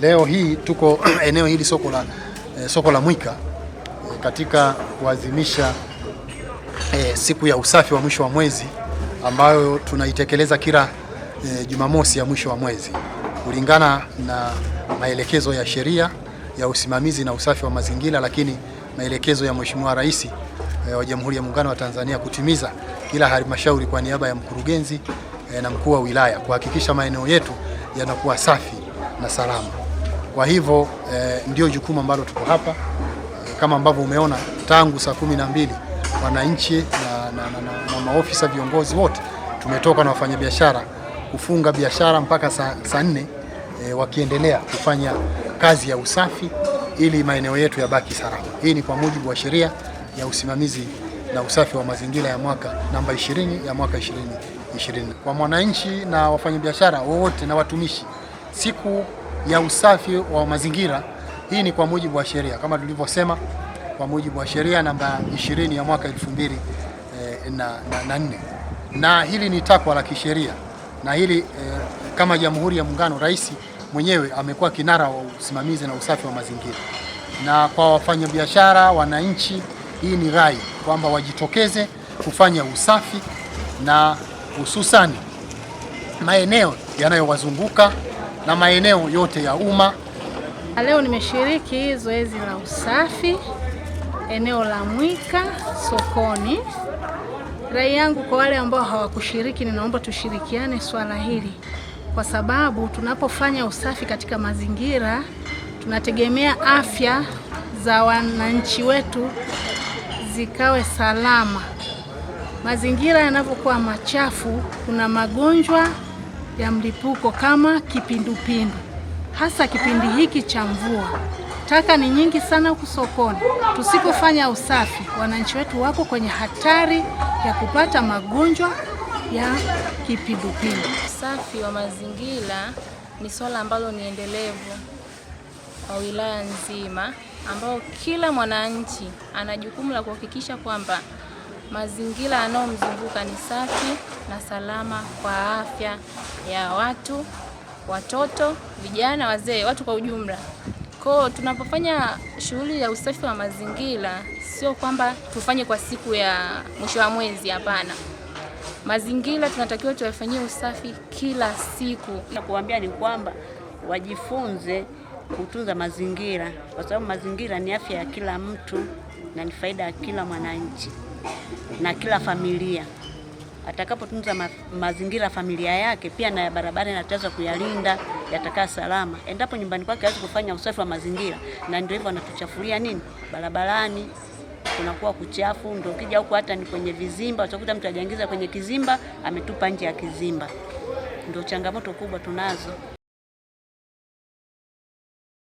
Leo hii tuko eneo hili soko la Mwika katika kuadhimisha siku ya usafi wa mwisho wa mwezi ambayo tunaitekeleza kila Jumamosi ya mwisho wa mwezi kulingana na maelekezo ya sheria ya usimamizi na usafi wa mazingira, lakini maelekezo ya Mheshimiwa Rais wa Jamhuri ya Muungano wa Tanzania kutimiza kila halmashauri kwa niaba ya mkurugenzi na mkuu wa wilaya kuhakikisha maeneo yetu yanakuwa safi na salama. Kwa hivyo ndio jukumu ambalo tuko hapa kama ambavyo umeona tangu saa 12 wananchi na maofisa viongozi wote tumetoka na wafanyabiashara kufunga biashara mpaka saa 4 wakiendelea kufanya kazi ya usafi ili maeneo yetu yabaki salama. Hii ni kwa mujibu wa sheria ya usimamizi na usafi wa mazingira ya mwaka namba 20 ya mwaka 2020. Kwa mwananchi na wafanyabiashara wote na watumishi, siku ya usafi wa mazingira hii ni kwa mujibu wa sheria kama tulivyosema, kwa mujibu wa sheria namba 20 ya mwaka 2004 na hili ni takwa la kisheria, na hili kama Jamhuri ya Muungano, Rais mwenyewe amekuwa kinara wa usimamizi na usafi wa mazingira. Na kwa wafanyabiashara, wananchi, hii ni rai kwamba wajitokeze kufanya usafi na hususani maeneo yanayowazunguka na maeneo yote ya umma. Leo nimeshiriki zoezi la usafi eneo la Mwika sokoni. Rai yangu kwa wale ambao hawakushiriki, ninaomba tushirikiane swala hili, kwa sababu tunapofanya usafi katika mazingira tunategemea afya za wananchi wetu zikawe salama. Mazingira yanapokuwa machafu, kuna magonjwa ya mlipuko kama kipindupindu, hasa kipindi hiki cha mvua. Taka ni nyingi sana huku sokoni. Tusipofanya usafi, wananchi wetu wako kwenye hatari ya kupata magonjwa ya kipindupindu. Usafi wa mazingira ni swala ambalo ni endelevu kwa wilaya nzima, ambao kila mwananchi ana jukumu la kuhakikisha kwamba mazingira yanayomzunguka ni safi na salama kwa afya ya watu, watoto, vijana, wazee, watu kwa ujumla. Kwa tunapofanya shughuli ya usafi wa mazingira, sio kwamba tufanye kwa siku ya mwisho wa mwezi, hapana. Mazingira tunatakiwa tuyafanyie usafi kila siku. Na kuambia ni kwamba wajifunze kutunza mazingira, kwa sababu mazingira ni afya ya kila mtu na ni faida ya kila mwananchi na kila familia. Atakapotunza mazingira familia yake, pia na barabara inataweza kuyalinda, yatakaa salama. Endapo nyumbani kwake hawezi kufanya usafi wa mazingira, na ndio hivyo anatuchafulia nini barabarani, kunakuwa kuchafu. Ndio ukija huko hata ni kwenye vizimba, utakuta mtu ajiingiza kwenye kizimba ametupa nje ya kizimba. Ndio changamoto kubwa tunazo.